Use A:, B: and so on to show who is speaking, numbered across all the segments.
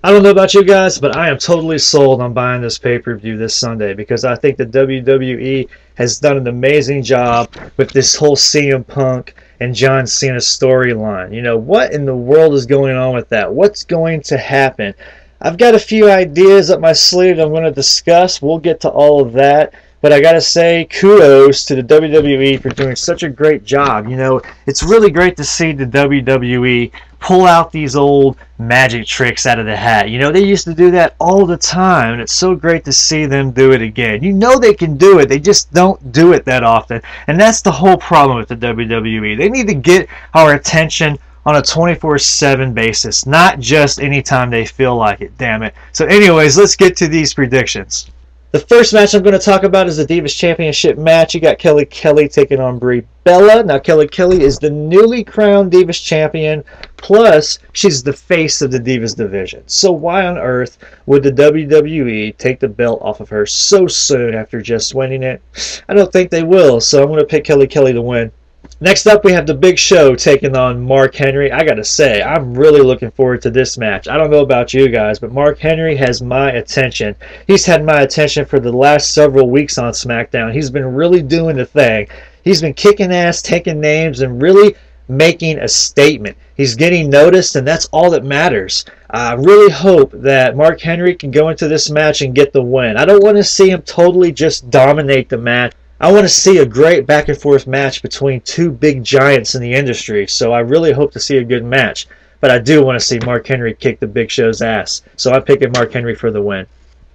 A: I don't know about you guys, but I am totally sold on buying this pay-per-view this Sunday because I think the WWE has done an amazing job with this whole CM Punk and John Cena storyline. You know, what in the world is going on with that? What's going to happen? I've got a few ideas up my sleeve I'm going to discuss. We'll get to all of that. But I got to say, kudos to the WWE for doing such a great job. You know, it's really great to see the WWE pull out these old magic tricks out of the hat. You know, they used to do that all the time, and it's so great to see them do it again. You know they can do it. They just don't do it that often. And that's the whole problem with the WWE. They need to get our attention on a 24/7 basis, not just anytime they feel like it, damn it. So anyways, let's get to these predictions. The first match I'm going to talk about is the Divas Championship match. You got Kelly Kelly taking on Brie Bella. Now, Kelly Kelly is the newly crowned Divas Champion, plus she's the face of the Divas division. So why on earth would the WWE take the belt off of her so soon after just winning it? I don't think they will, so I'm going to pick Kelly Kelly to win. Next up, we have the Big Show taking on Mark Henry. I gotta say, I'm really looking forward to this match. I don't know about you guys, but Mark Henry has my attention. He's had my attention for the last several weeks on SmackDown. He's been really doing the thing. He's been kicking ass, taking names, and really making a statement. He's getting noticed, and that's all that matters. I really hope that Mark Henry can go into this match and get the win. I don't want to see him totally just dominate the match. I want to see a great back and forth match between two big giants in the industry, so I really hope to see a good match. But I do want to see Mark Henry kick the Big Show's ass, so I'm picking Mark Henry for the win.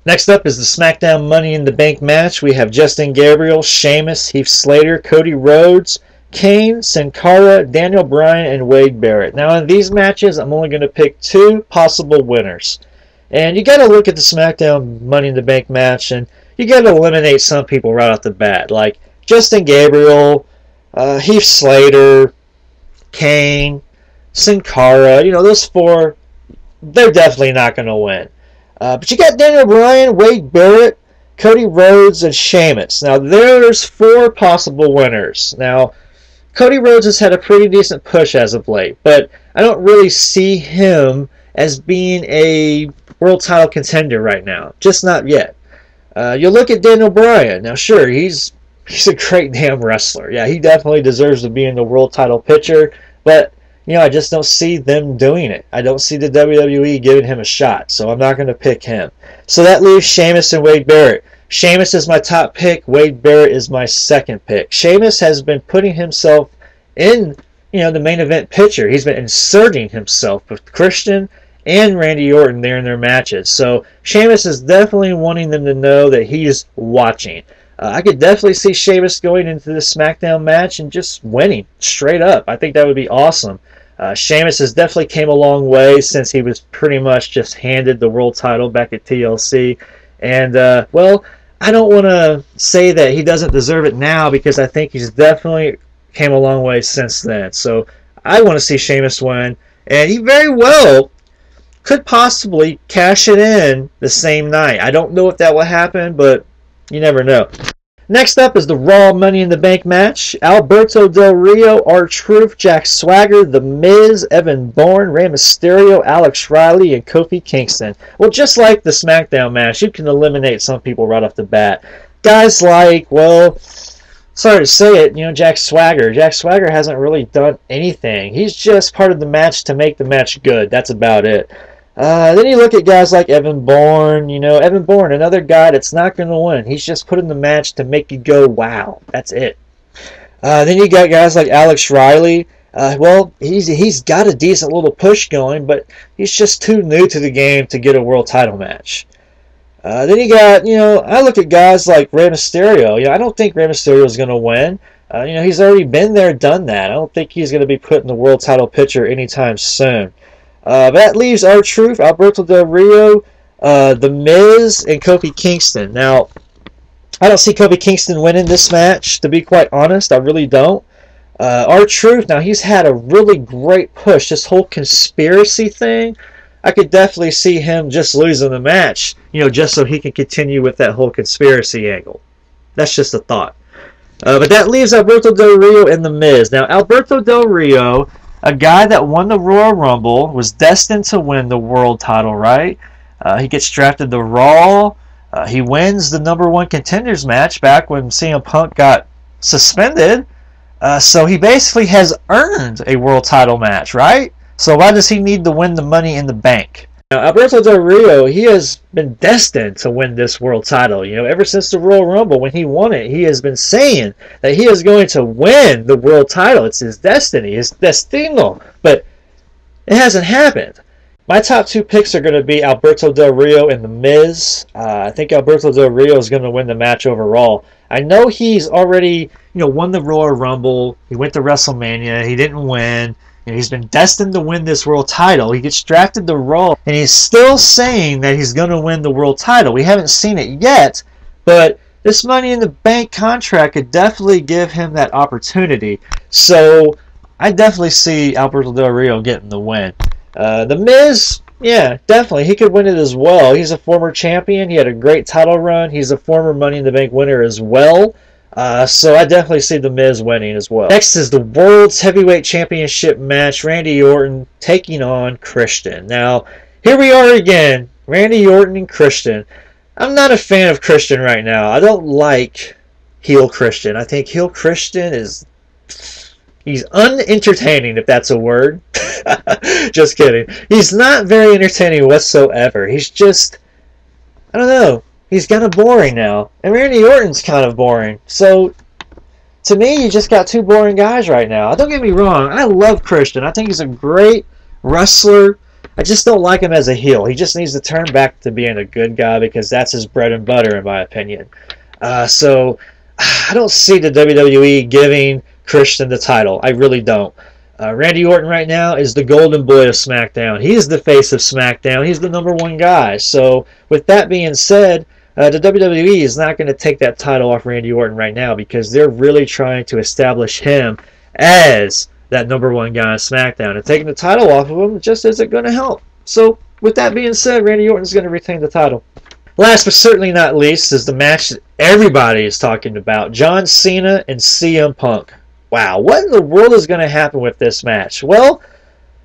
A: Next up is the SmackDown Money in the Bank match. We have Justin Gabriel, Sheamus, Heath Slater, Cody Rhodes, KANE, Sin Cara, Daniel Bryan, and Wade Barrett. Now in these matches, I'm only going to pick two possible winners. And you got to look at the SmackDown Money in the Bank match, and you got to eliminate some people right off the bat, like Justin Gabriel, Heath Slater, KANE, Sin Cara. You know, those four, they're definitely not going to win. But you got Daniel Bryan, Wade Barrett, Cody Rhodes, and Sheamus. Now, there's four possible winners. Now, Cody Rhodes has had a pretty decent push as of late, but I don't really see him as being a world title contender right now. Just not yet. You look at Daniel Bryan. Now, sure, he's a great damn wrestler. Yeah, he definitely deserves to be in the world title picture, but, you know, I just don't see them doing it. I don't see the WWE giving him a shot, so I'm not going to pick him. So that leaves Sheamus and Wade Barrett. Sheamus is my top pick. Wade Barrett is my second pick. Sheamus has been putting himself in, you know, the main event picture. He's been inserting himself with Christian and Randy Orton there in their matches. So Sheamus is definitely wanting them to know that he's watching. I could definitely see Sheamus going into the SmackDown match and just winning straight up. I think that would be awesome. Sheamus has definitely came a long way since he was pretty much just handed the world title back at TLC. And, well, I don't want to say that he doesn't deserve it now because I think he's definitely came a long way since then. So I want to see Sheamus win. And he very well could possibly cash it in the same night. I don't know if that will happen, but you never know. Next up is the Raw Money in the Bank match. Alberto Del Rio, R-Truth, Jack Swagger, The Miz, Evan Bourne, Rey Mysterio, Alex Riley, and Kofi Kingston. Well, just like the SmackDown match, you can eliminate some people right off the bat. Guys like, well, sorry to say it, you know, Jack Swagger. Jack Swagger hasn't really done anything. He's just part of the match to make the match good. That's about it. Then you look at guys like Evan Bourne. You know, Evan Bourne, another guy that's not going to win. He's just put in the match to make you go, wow. That's it. Then you got guys like Alex Riley. Well, he's got a decent little push going, but he's just too new to the game to get a world title match. Then you got, you know, I look at guys like Rey Mysterio. You know, I don't think Rey Mysterio is going to win. You know, he's already been there, done that. I don't think he's going to be put in the world title picture anytime soon. That leaves R-Truth, Alberto Del Rio, The Miz, and Kofi Kingston. Now, I don't see Kofi Kingston winning this match, to be quite honest. I really don't. R-Truth, now he's had a really great push. This whole conspiracy thing, I could definitely see him just losing the match, you know, just so he can continue with that whole conspiracy angle. That's just a thought. But that leaves Alberto Del Rio and The Miz. Now, Alberto Del Rio, A guy that won the Royal Rumble, was destined to win the world title, right? He gets drafted to Raw. He wins the #1 contenders match back when CM Punk got suspended. So he basically has earned a world title match, right? So why does he need to win the Money in the Bank? Now, Alberto Del Rio, he has been destined to win this world title. You know, ever since the Royal Rumble, when he won it, he has been saying that he is going to win the world title. It's his destiny, his destino. But it hasn't happened. My top 2 picks are going to be Alberto Del Rio and The Miz. I think Alberto Del Rio is going to win the match overall. I know he's already, won the Royal Rumble. He went to WrestleMania. He didn't win. He's been destined to win this world title. He gets drafted to Raw, and he's still saying that he's going to win the world title. We haven't seen it yet, but this Money in the Bank contract could definitely give him that opportunity. So I definitely see Alberto Del Rio getting the win. The Miz, yeah, definitely. He could win it as well. He's a former champion. He had a great title run. He's a former Money in the Bank winner as well. So I definitely see The Miz winning as well. Next is the World's Heavyweight Championship match. Randy Orton taking on Christian. Now, here we are again. Randy Orton and Christian. I'm not a fan of Christian right now. I don't like heel Christian. I think heel Christian is... he's unentertaining, if that's a word. Just kidding. He's not very entertaining whatsoever. He's just... I don't know. He's kind of boring now. And Randy Orton's kind of boring. So, to me, you just got 2 boring guys right now. Don't get me wrong. I love Christian. I think he's a great wrestler. I just don't like him as a heel. He just needs to turn back to being a good guy because that's his bread and butter, in my opinion. So, I don't see the WWE giving Christian the title. I really don't. Randy Orton right now is the golden boy of SmackDown. He's the face of SmackDown. He's the #1 guy. So, with that being said, the WWE is not going to take that title off Randy Orton right now because they're really trying to establish him as that #1 guy on SmackDown. And taking the title off of him just isn't going to help. So, with that being said, Randy Orton is going to retain the title. Last but certainly not least is the match that everybody is talking about. John Cena and CM Punk. Wow, what in the world is going to happen with this match? Well,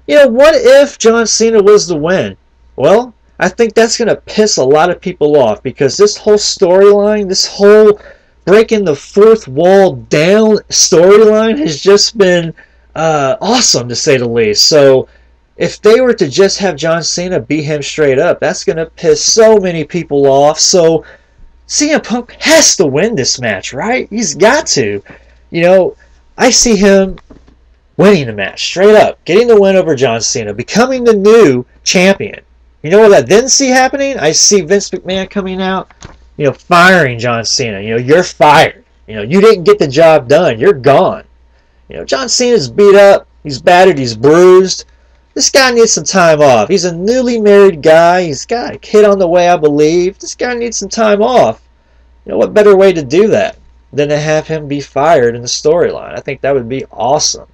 A: what if John Cena was the win? Well, I think that's going to piss a lot of people off because this whole storyline, this whole breaking the 4th wall down storyline has just been awesome, to say the least. So, if they were to just have John Cena beat him straight up, that's going to piss so many people off. So, CM Punk has to win this match, right? He's got to. I see him winning the match, straight up. Getting the win over John Cena, becoming the new champion. You know what I then see happening? I see Vince McMahon coming out, firing John Cena. You're fired. You didn't get the job done. You're gone. John Cena's beat up. He's battered. He's bruised. This guy needs some time off. He's a newly married guy. He's got a kid on the way, I believe. This guy needs some time off. What better way to do that than to have him be fired in the storyline? I think that would be awesome.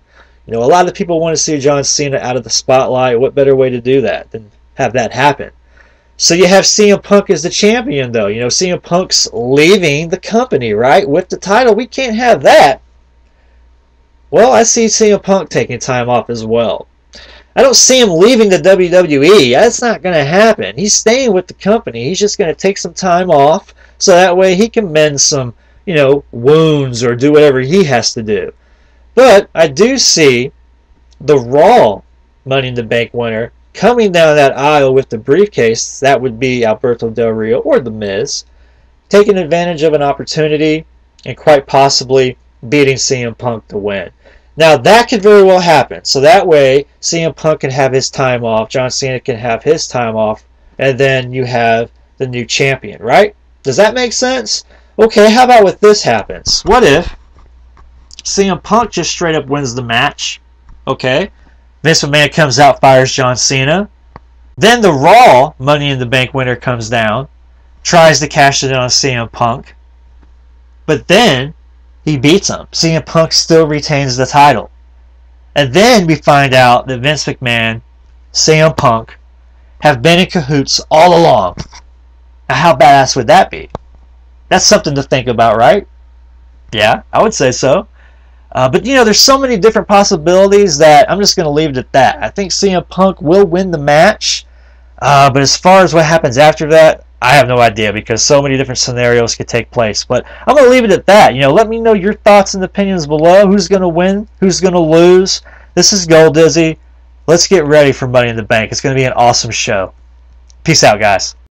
A: A lot of people want to see John Cena out of the spotlight. What better way to do that than have that happen? So you have CM Punk as the champion, though. CM Punk's leaving the company, right? With the title. We can't have that. Well, I see CM Punk taking time off as well. I don't see him leaving the WWE. That's not going to happen. He's staying with the company. He's just going to take some time off so that way he can mend some, wounds or do whatever he has to do. But I do see the Raw Money in the Bank winner coming down that aisle with the briefcase. That would be Alberto Del Rio or The Miz, taking advantage of an opportunity and quite possibly beating CM Punk to win. Now, that could very well happen. So that way, CM Punk can have his time off, John Cena can have his time off, and then you have the new champion, right? Does that make sense? Okay, how about when this happens? What if CM Punk just straight up wins the match? Okay. Vince McMahon comes out, fires John Cena. Then the Raw Money in the Bank winner comes down, tries to cash it in on CM Punk. But then he beats him. CM Punk still retains the title. And then we find out that Vince McMahon, CM Punk, have been in cahoots all along. Now, how badass would that be? That's something to think about, right? Yeah, I would say so. But, you know, there's so many different possibilities that I'm just going to leave it at that. I think CM Punk will win the match. But as far as what happens after that, I have no idea because so many different scenarios could take place. But I'm going to leave it at that. You know, let me know your thoughts and opinions below. Who's going to win? Who's going to lose? This is Gold Dizzy. Let's get ready for Money in the Bank. It's going to be an awesome show. Peace out, guys.